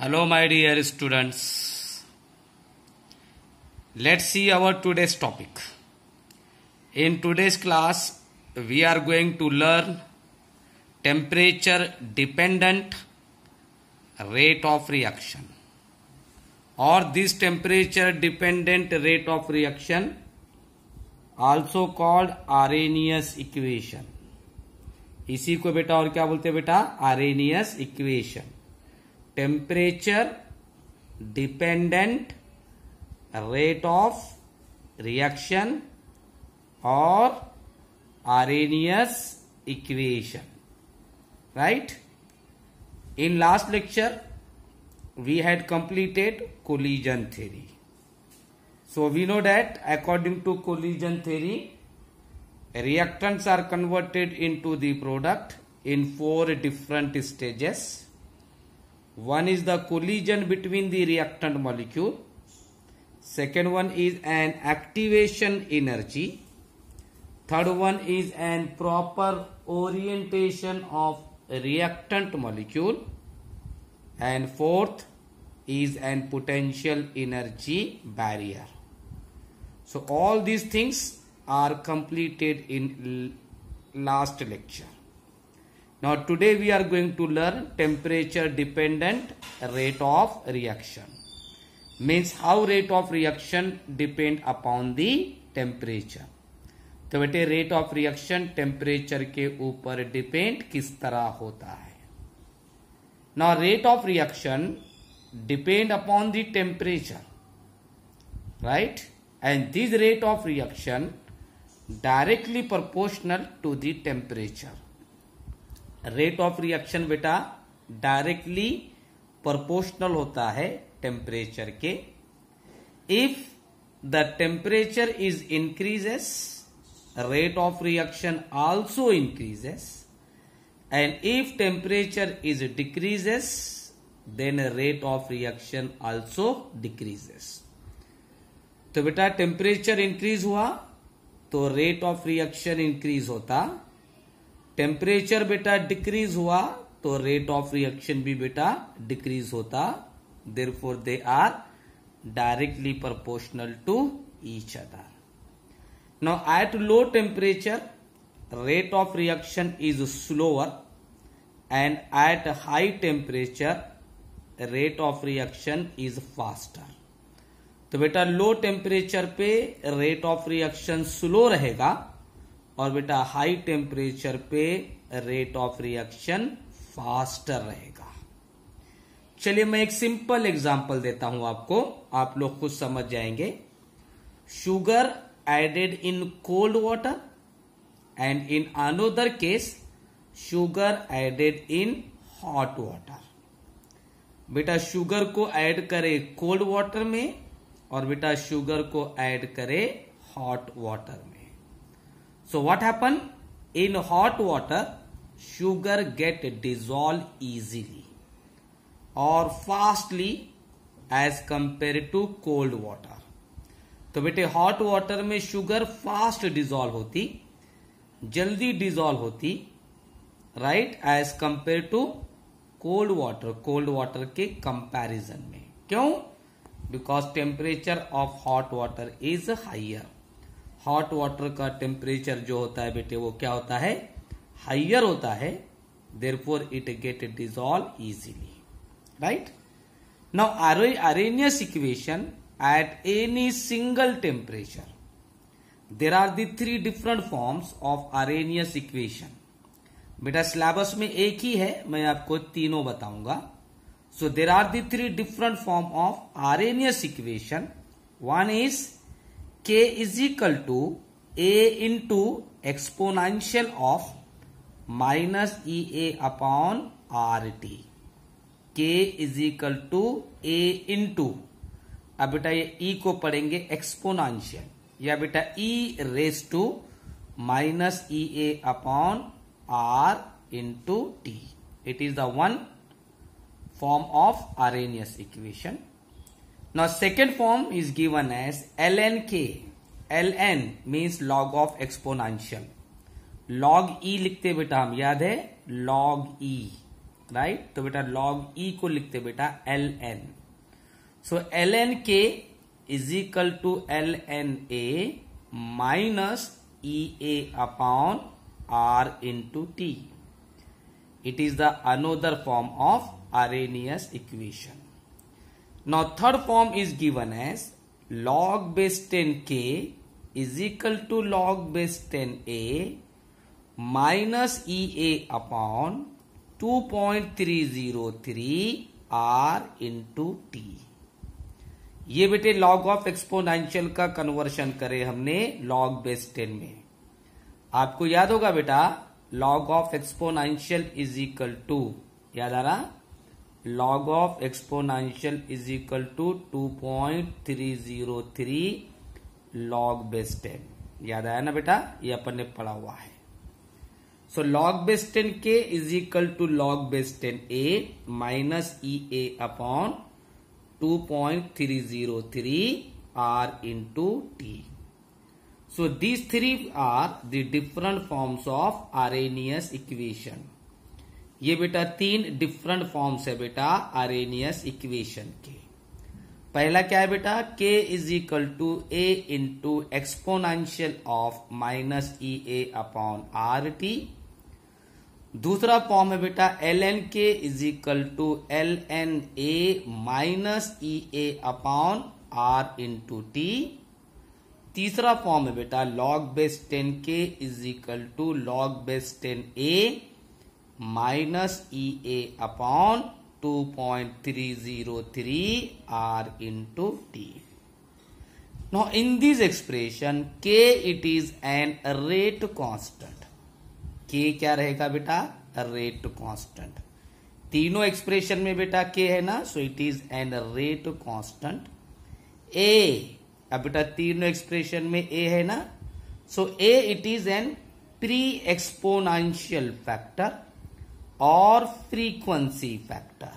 Hello, my dear students. Let's see our today's topic. In today's class, we are going to learn temperature dependent rate of reaction, or this temperature dependent rate of reaction also called Arrhenius equation. इसी को बेटा और क्या बोलते हैं बेटा? Arrhenius equation. Temperature dependent rate of reaction और Arrhenius equation, right? In last lecture we had completed collision theory. So we know that according to collision theory, reactants are converted into the product in 4 different stages. One is the collision between the reactant molecule. Second one is an activation energy. Third one is an proper orientation of reactant molecule. And fourth is an potential energy barrier. So all these things are completed in last lecture. Now today we are going to learn temperature dependent rate of reaction. Means how rate of reaction depend upon the temperature. तो बेटे rate of reaction temperature के ऊपर depend किस तरह होता है. Now rate of reaction depend upon the temperature, right? And this rate of reaction directly proportional to the temperature. Rate of reaction बेटा directly proportional होता है टेम्परेचर के. If the temperature is increases, rate of reaction also increases, and if temperature is decreases then rate of reaction also decreases. तो बेटा temperature increase हुआ तो rate of reaction increase होता. Temperature बेटा decrease हुआ तो रेट ऑफ रिएक्शन भी बेटा डिक्रीज होता. Therefore they are directly proportional to each other. Now at low temperature rate of reaction is slower and at high temperature rate of reaction is faster. तो बेटा low temperature पे rate of reaction slow रहेगा और बेटा high temperature पे rate of reaction faster रहेगा. चलिए मैं एक सिंपल एग्जांपल देता हूं आपको, आप लोग खुद समझ जाएंगे. Sugar added in cold water and in another case sugar added in hot water. बेटा शुगर को ऐड करे कोल्ड वाटर में और बेटा शुगर को ऐड करे हॉट वाटर में. So what happen? In hot water, sugar get dissolved easily or fastly as compared to cold water. तो बेटे hot water में sugar fast dissolve होती, जल्दी dissolve होती, right? As compared to cold water के comparison में. क्यों? Because temperature of hot water is higher. Hot water का टेम्परेचर जो होता है बेटे वो क्या होता है? हाइयर होता है. Therefore it get dissolve easily, right? Now Arrhenius equation at any single temperature, there are the 3 different forms of Arrhenius equation. बेटा सिलेबस में एक ही है, मैं आपको तीनों बताऊंगा. So there are the 3 different form of Arrhenius equation. One is K is equal to A into exponential of minus EA upon RT. K is equal to A into, अब बेटा ये E को पढ़ेंगे एक्सपोनेंशियल, या बेटा E raise to minus EA upon R into T. It is the one form of Arrhenius equation. Now second form is given as ln k. ln means log of exponential. log e लिखते बेटा हम, याद है log e. Right. तो बेटा log ई को लिखते बेटा L N. So L N K is equal to L N A minus E A upon R into T. It is the another form of Arrhenius equation. Now third form is given as log base 10k is equal to log base 10a minus EA upon 2.303 R into T. ये बेटे log of exponential का conversion करे हमने log base 10 में। आपको याद होगा बेटा log of exponential is equal to, याद आ रहा, log of exponential is equal to 2.303 log base 10। याद आया ना बेटा, ये अपन ने पढ़ा हुआ है। सो log base 10k is equal to log base 10a minus EA upon 2.303 R into T. So these three are the different forms of Arrhenius equation। ये बेटा तीन डिफरेंट फॉर्म्स है बेटा Arrhenius इक्वेशन के। पहला क्या है बेटा, k is equal to a into exponential of minus E A upon R T. दूसरा फॉर्म है बेटा L N K is equal to L N A minus E A upon R into T. तीसरा form है बेटा log base 10 K is equal to log base 10 A minus EA upon 2.303 R into T. Now in this expression K it is an rate constant। K क्या रहेगा बेटा, rate constant। तीनों expression में बेटा K है ना, so it is an rate constant। A, अब बेटा तीनों एक्सप्रेशन में A है ना, so A it is an pre-exponential factor और फ्रीक्वेंसी फैक्टर।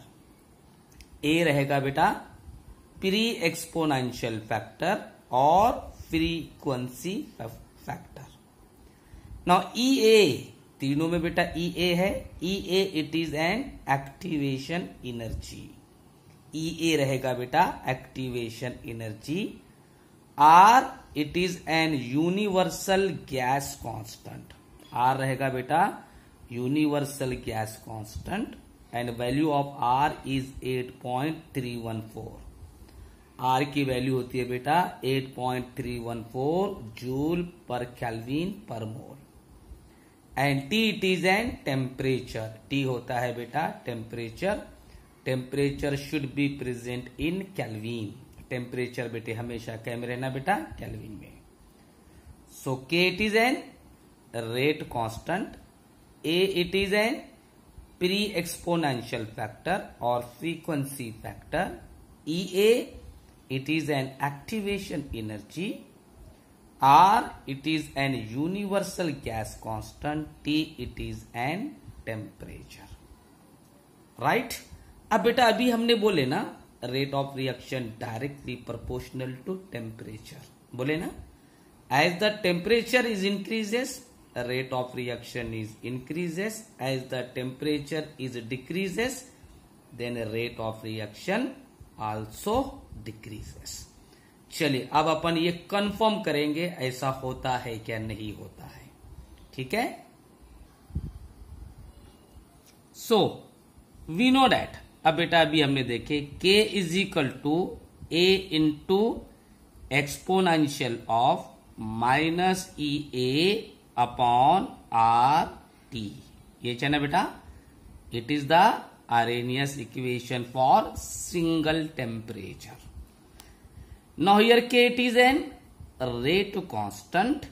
ए रहेगा बेटा प्री एक्सपोनेंशियल फैक्टर और frequency factor. Now E A, तीनों में बेटा ई ए है। E A it is an activation energy. E A रहेगा बेटा activation energy. R it is an universal gas constant. R रहेगा बेटा universal gas constant and value of R is 8.314। R की वैल्यू होती है बेटा 8.314 joule per kelvin per mole. And T it is an temperature. T होता है बेटा temperature. Temperature should be present in kelvin. Temperature बेटे हमेशा क्या में रहना बेटा, केल्विन में। सो के it is an rate constant. A it is an pre-exponential factor or frequency factor। EA it is an activation energy। R it is an universal gas constant। T it is an temperature। right? अब बेटा अभी हमने बोले ना rate of reaction directly proportional to temperature, बोले ना, as the temperature is increases rate of reaction is increases, as the temperature is decreases then rate of reaction also decreases। चलिए अब अपन ये कंफर्म करेंगे ऐसा होता है क्या नहीं होता है, ठीक है। सो वी नो दैट, अब बेटा अभी हमने देखे k is equal to a into exponential of minus E A upon R T. ये चाहिए बेटा, it is the Arrhenius equation for single temperature. Now here K it is an rate constant,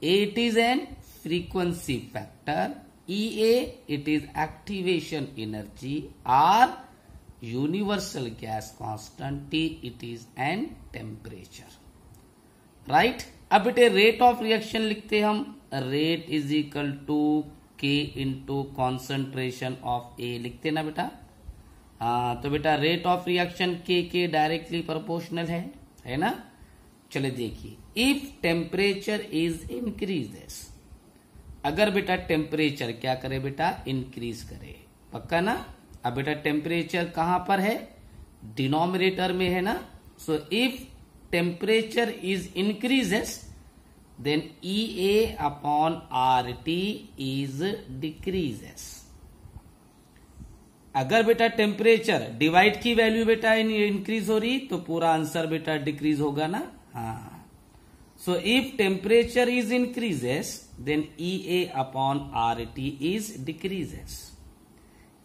A it is an frequency factor, E A it is activation energy, R universal gas constant, T it is an temperature. Right, अब बेटे rate of reaction लिखते हम, rate is equal to के into concentration of ए लिखते ना बेटा। हाँ तो बेटा रेट ऑफ रिएक्शन के डायरेक्टली प्रोपोर्शनल है ना। चले देखिए, इफ टेम्परेचर इज इंक्रीजेस, अगर बेटा टेम्परेचर क्या करे बेटा, इंक्रीज करे, पक्का ना। अब बेटा टेम्परेचर कहां पर है, डिनोमिनेटर में है ना। So if temperature is increases then EA upon RT is decreases. अगर बेटा टेम्परेचर डिवाइड की वैल्यू बेटा इंक्रीज हो रही तो पूरा आंसर बेटा डिक्रीज होगा ना। हाँ, so if temperature is increases then EA upon RT is decreases.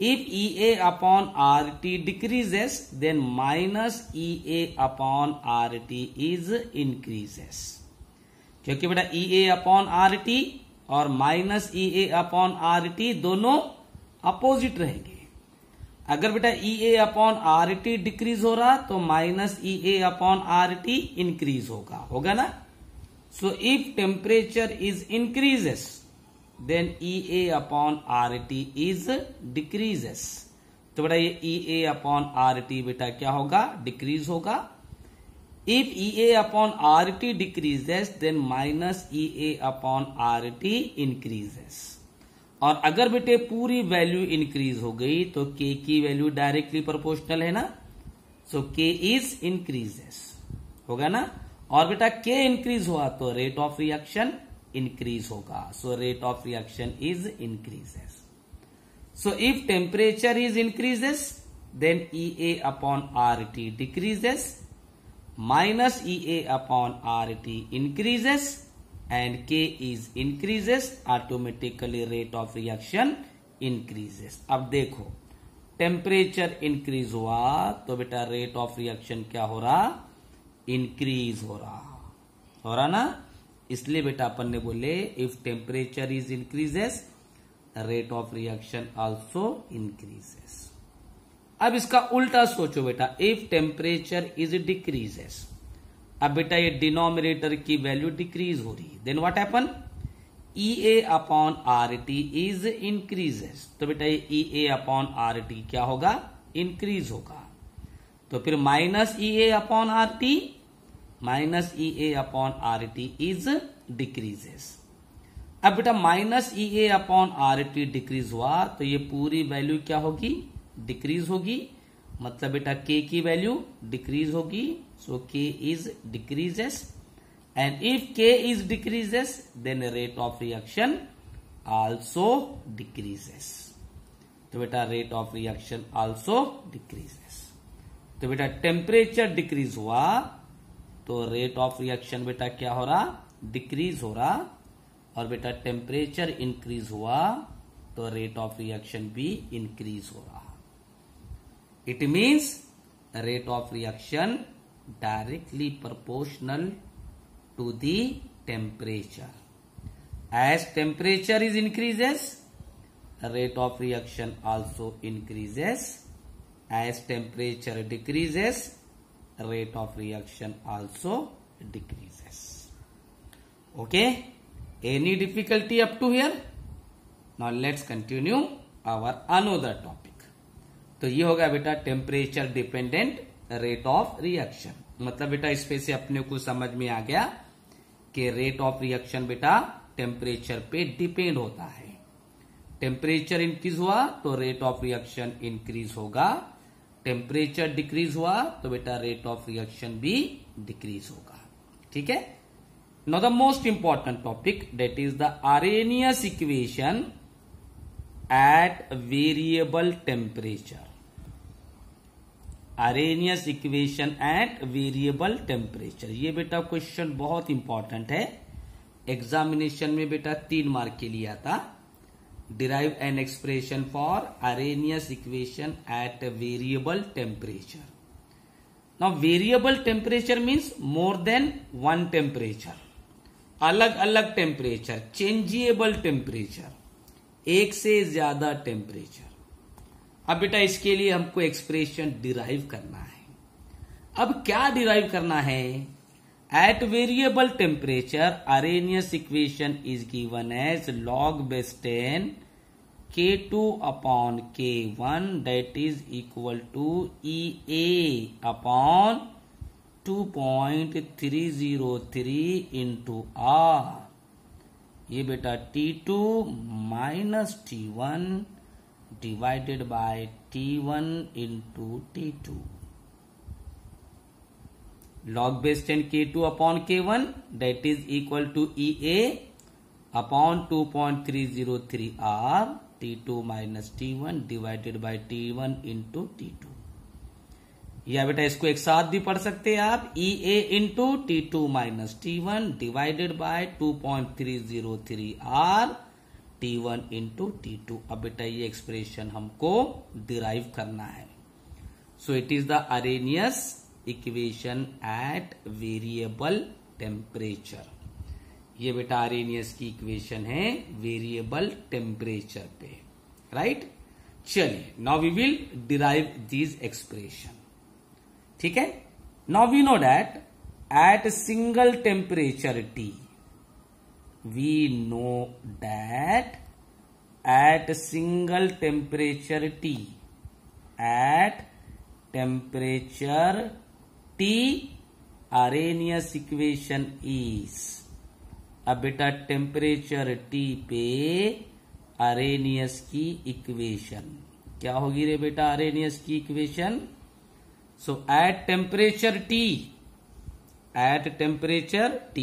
If EA upon RT decreases then minus EA upon RT is increases. क्योंकि बेटा EA अपॉन RT और माइनस EA अपॉन RT दोनों opposite रहेंगे। अगर बेटा EA upon RT decrease हो रहा तो minus EA upon RT increase होगा ना। So if temperature is increases then EA upon RT is decreases. तो बेटा ये EA अपॉन RT बेटा क्या होगा, डिक्रीज होगा। If EA upon RT decreases then minus EA upon RT increases. और अगर बेटे पूरी वैल्यू इंक्रीज हो गई तो K की वैल्यू डायरेक्टली प्रोपोर्शनल है ना। सो K इज इंक्रीजेस होगा ना। और बेटा K इंक्रीज हुआ तो रेट ऑफ रिएक्शन इंक्रीज होगा। So rate of reaction is increases. So if temperature is increases then EA upon RT decreases, minus EA upon RT increases and K is increases, automatically rate of reaction increases। अब देखो temperature increase हुआ तो बेटा rate of reaction क्या हो रहा, increase हो रहा ना। इसलिए बेटा अपन ने बोले if temperature is increases rate of reaction also increases. अब इसका उल्टा सोचो बेटा, इफ टेम्परेचर इज डिक्रीजेस। अब बेटा ये डिनोमिनेटर की वैल्यू डिक्रीज हो रही है, then what happen, EA upon RT is increases. तो बेटा ये EA अपॉन RT क्या होगा, इंक्रीज होगा। तो फिर minus EA upon RT, minus EA upon RT is decreases. अब बेटा minus EA upon RT decrease हुआ तो ये पूरी वैल्यू क्या होगी, डिक्रीज होगी। मतलब बेटा K की वैल्यू डिक्रीज होगी। So K is decreases and if K is decreases then rate of reaction also decreases. तो बेटा rate of reaction also decreases. तो बेटा टेम्परेचर डिक्रीज हुआ तो रेट ऑफ रिएक्शन बेटा क्या हो रहा, डिक्रीज हो रहा। और बेटा टेम्परेचर इंक्रीज हुआ तो रेट ऑफ रिएक्शन भी इंक्रीज हो रहा। It means rate of reaction directly proportional to the temperature. As temperature is increases, rate of reaction also increases. As temperature decreases, rate of reaction also decreases. Okay? Any difficulty up to here? Now let's continue our another topic. तो ये होगा बेटा temperature dependent rate of reaction. मतलब बेटा इसमें से अपने को समझ में आ गया कि रेट ऑफ रिएक्शन बेटा टेम्परेचर पे डिपेंड होता है। टेम्परेचर इंक्रीज हुआ तो रेट ऑफ रिएक्शन इंक्रीज होगा, टेम्परेचर डिक्रीज हुआ तो बेटा रेट ऑफ रिएक्शन भी डिक्रीज होगा। ठीक है। Now the most important topic that is the Arrhenius equation at variable temperature. Arrhenius equation at variable temperature, ये बेटा क्वेश्चन बहुत इंपॉर्टेंट है। एग्जामिनेशन में बेटा 3 मार्क के लिए आता। Derive an expression for Arrhenius equation at variable temperature. Now variable temperature means more than 1 temperature, अलग अलग टेम्परेचर, चेंजेबल टेम्परेचर, एक से ज्यादा टेम्परेचर। अब बेटा इसके लिए हमको एक्सप्रेशन डिराइव करना है। अब क्या डिराइव करना है, at variable temperature Arrhenius equation is given as log base 10 K2 upon K1 that is equal to EA upon 2.303 into R। ये बेटा T2 minus T1 divided by T1 into T2. Log base 10 K2 upon K1, that is equal to EA upon 2.303 R T2 minus T1 divided by T1 into T2. या बेटा इसको एक साथ भी पढ़ सकते हैं आप, EA into T2 minus T1 divided by 2.303 R T1 into T2. अब बेटा ये एक्सप्रेशन हमको डिराइव करना है. So it is the Arrhenius equation at variable temperature. ये बेटा अरेनियस की इक्वेशन है वेरिएबल टेम्परेचर पे, राइट. चलिए now we will derive this expression. ठीक है. Now we know that at single temperature T, we know that at single temperature T, at temperature T, Arrhenius equation is. अब बेटा temperature T पे Arrhenius की equation क्या होगी रे बेटा? Arrhenius की equation. So at temperature T, at temperature T,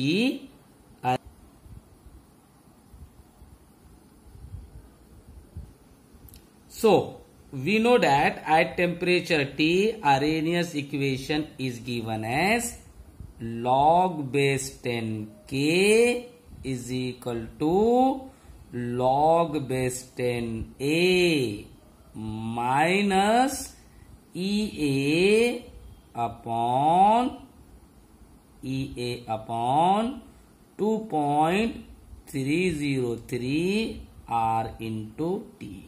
so we know that at temperature T, Arrhenius equation is given as log base 10 K is equal to log base 10 A minus EA upon 2.303 R into T.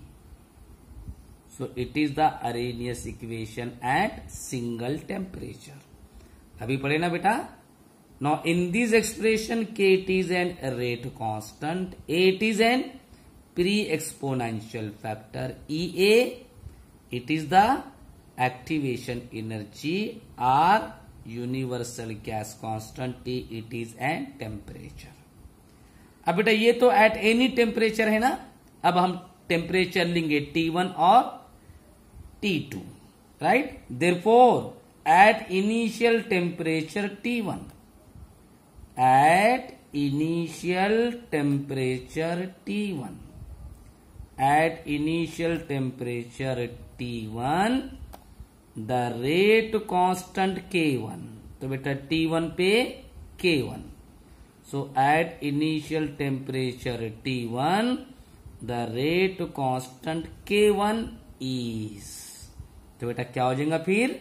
So it is the Arrhenius equation at single temperature. अभी पढ़े ना बेटा. Now in this expression K is an rate constant, A is an pre-exponential factor, EA it is the activation energy, R universal gas constant, T it is an temperature. अब बेटा ये तो at any temperature है ना. अब हम temperature लेंगे T1 और T2, right? Therefore, at initial temperature T1, at initial temperature T1, at initial temperature T1, the rate constant K1. तो बेटा T1 पे K1. So at initial temperature T1, the rate constant K1 is. तो बेटा क्या हो जाएगा फिर?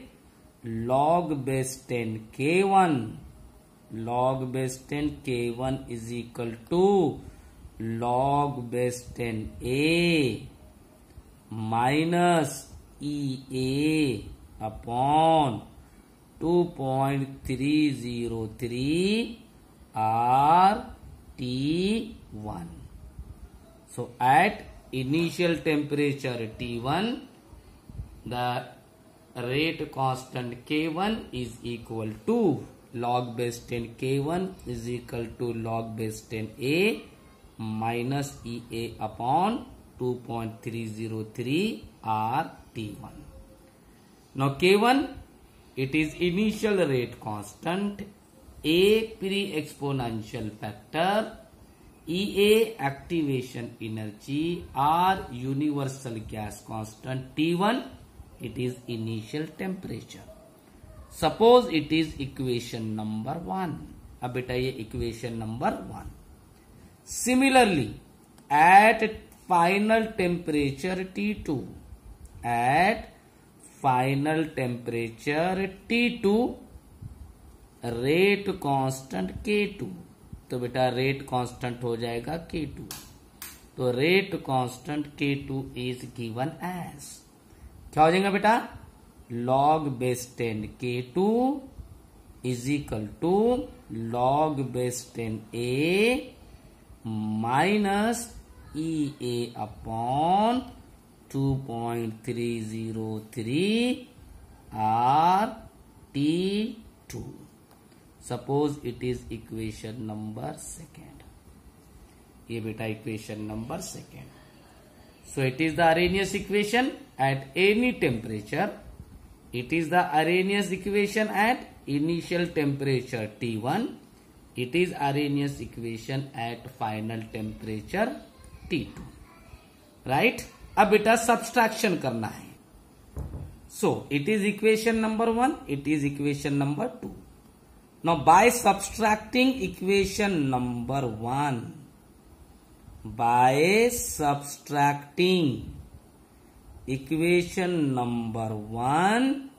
log base 10 K1, log base 10 K1 is equal to log base 10 A minus EA upon 2.303 R T1. So at initial temperature T1, the rate constant K1 is equal to log base 10 K1 is equal to log base 10 A minus EA upon 2.303 R T1. Now K1 it is initial rate constant, A pre-exponential factor, EA activation energy, R universal gas constant, T1 it is initial temperature. Suppose it is equation number 1. अब बेटा ये equation number 1. Similarly, at final temperature T2, at final temperature T2, rate constant K2. तो बेटा rate constant हो जाएगा K2. तो rate constant K2 is given as क्या हो जाएगा बेटा? log base 10 K2 is equal to log base 10 A minus EA upon 2.303 R T2. Suppose it is equation number 2. ये बेटा equation number 2. So it is the Arrhenius equation at any temperature. It is the Arrhenius equation at initial temperature T1. It is Arrhenius equation at final temperature T2. Right? अब बेटा subtraction करना है. So it is equation number 1. It is equation number 2. Now by subtracting equation number 1, by subtracting equation number 1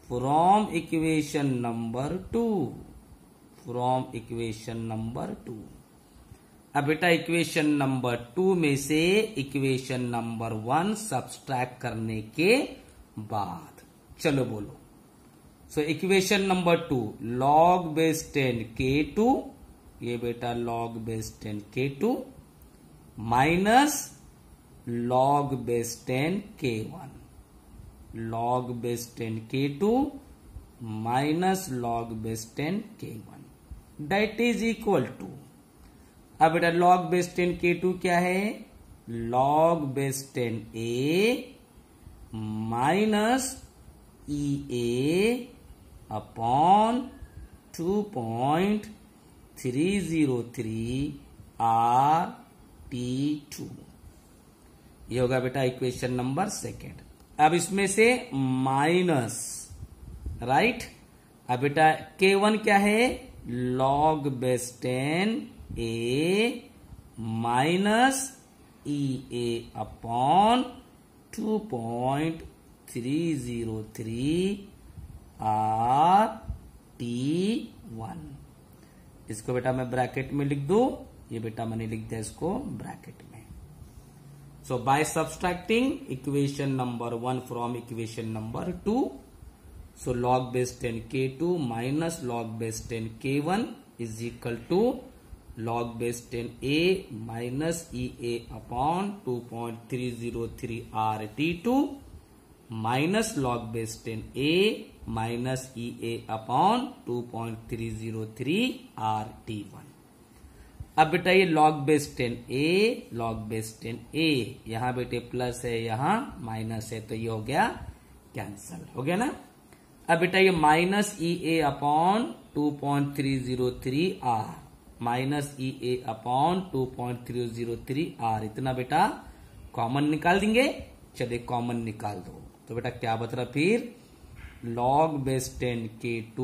from equation number 2, from equation number 2. अब बेटा equation number 2 में से equation number 1 subtract करने के बाद, चलो बोलो. So equation number 2, log base 10 K2, ये बेटा log base 10 K2 minus log base 10 K1, log base 10 K2 minus log base 10 K1, that is equal to. अब बेटा log बेस 10 K2 क्या है? log base 10 A minus EA upon 2.303 RT2. ये होगा बेटा equation number 2. अब इसमें से माइनस, राइट. अब बेटा K1 क्या है? log base 10 A minus EA upon 2.303 RT1. इसको बेटा मैं ब्रैकेट में लिख दूं. ये बेटा मैंने लिख दिया इसको ब्रैकेट में. So by subtracting equation number 1 from equation number 2, so log base 10 K2 minus log base 10 K1 is equal to log base 10 A minus EA upon 2.303 RT2 minus log base 10 A minus EA upon 2.303 RT1. अब बेटा ये log base 10A, log base 10A, यहां बेटे plus है, यहां minus है, तो ये हो गया कैंसल, हो गया ना. अब बेटा ये minus EA upon 2.303 R minus EA upon 2.303 R, इतना बेटा कॉमन निकाल देंगे. चलिए कॉमन निकाल दो. तो बेटा क्या बच रहा फिर? log base 10 K2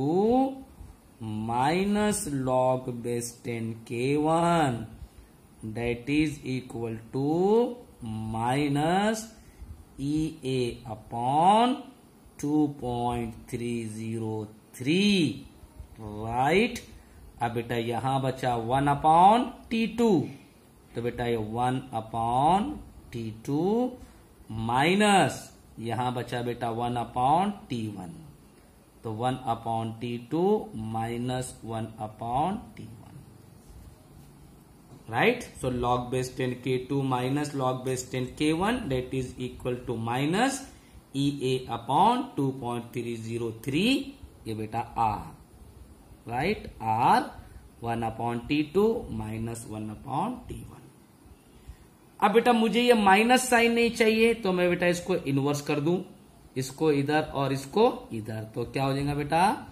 minus log base 10 K1 that is equal to minus EA upon 2.303, right. अब बेटा यहां बचा 1 अपॉन T2, तो बेटा ये 1 अपॉन T2 माइनस यहां बचा बेटा 1 अपॉन T1, तो 1 upon T2 minus 1 upon T1, right. So log base 10 K2 minus log base 10 K1 that is equal to minus EA upon 2.303, ये बेटा R, right. R 1 upon T2 minus 1 upon T1. अब बेटा मुझे ये minus sign नहीं चाहिए, तो मैं बेटा इसको इनवर्स कर दूं, इसको इधर और इसको इधर, तो क्या हो जाएगा बेटा?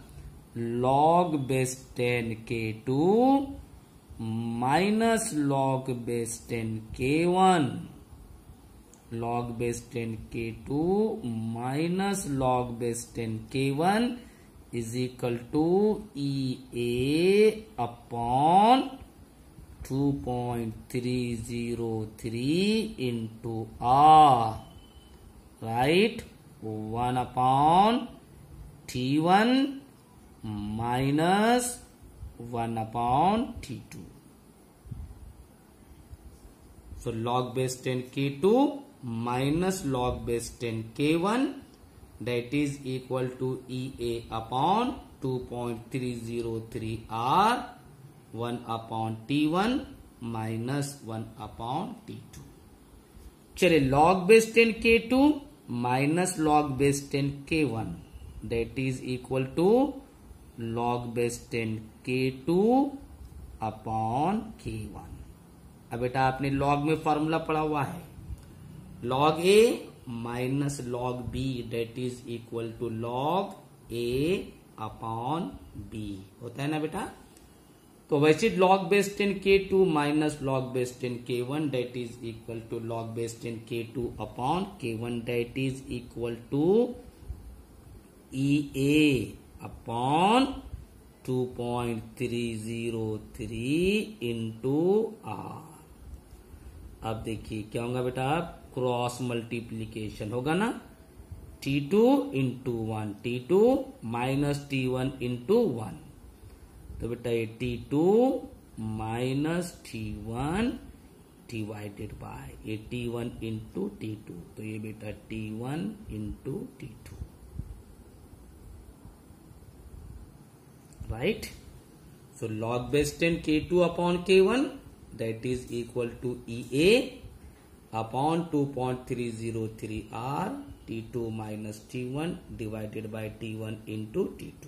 log base 10 K2 minus log base 10 K1, log base 10 K2 minus log base 10 K1 is equal to EA upon 2.303 into R, right. 1 upon T1 minus 1 upon T2. So log base 10 K2 minus log base 10 K1 that is equal to EA upon 2.303 R 1 upon T1 minus 1 upon T2. चलिए log base 10 K2 minus log base 10 K1 that is equal to log base 10 K2 upon K1. अब बेटा आपने log में formula पढ़ा हुआ है, log A minus log B, that is equal to log A upon B होता है ना बेटा। तो वैसे log base 10 K2 minus log base 10 K1, that is equal to log base 10 K2 upon K1, that is equal to EA upon 2.303 into R। अब देखिए क्या होगा बेटा, क्रॉस मल्टीप्लीकेशन होगा ना, T2 into 1 T2 minus T1 into 1। तो बेटा ये T2 minus T1 divided bye ये T1 इंटू T2, तो ये बेटा T1 into T2, right. So log base 10 K2 upon K1, that is equal to EA upon 2.303 R T2 minus T1 divided by T1 into T2।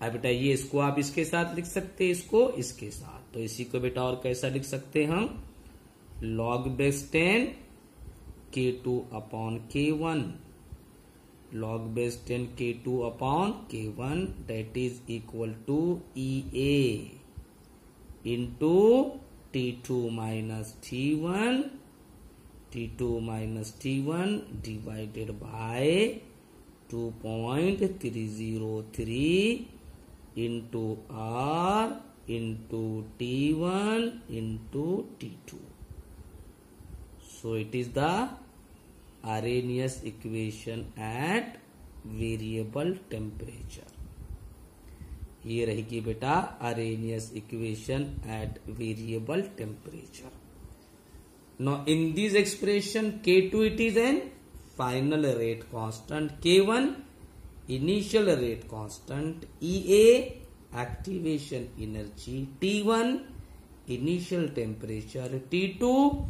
अब बेटा ये इसको आप इसके साथ लिख सकते हैं, इसको इसके साथ, तो इसी को बेटा और कैसा लिख सकते हैं हम, log base 10 K2 upon K1, log base 10 K2 upon K1, that is equal to EA into T2 minus T1 divided by 2.303 into R into T1 into T2। So it is the Arrhenius equation at variable temperature। ये रहेगी बेटा Arrhenius equation at variable temperature। Now in this expression K2 it is an final rate constant, K1 initial rate constant, EA activation energy, T1 initial temperature, T2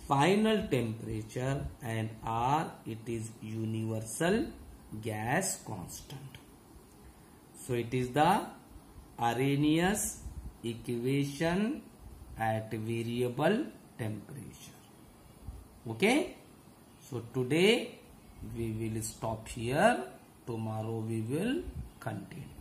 final temperature, and R it is universal gas constant। So it is the Arrhenius equation at variable temperature। Okay, so today we will stop here, tomorrow we will continue।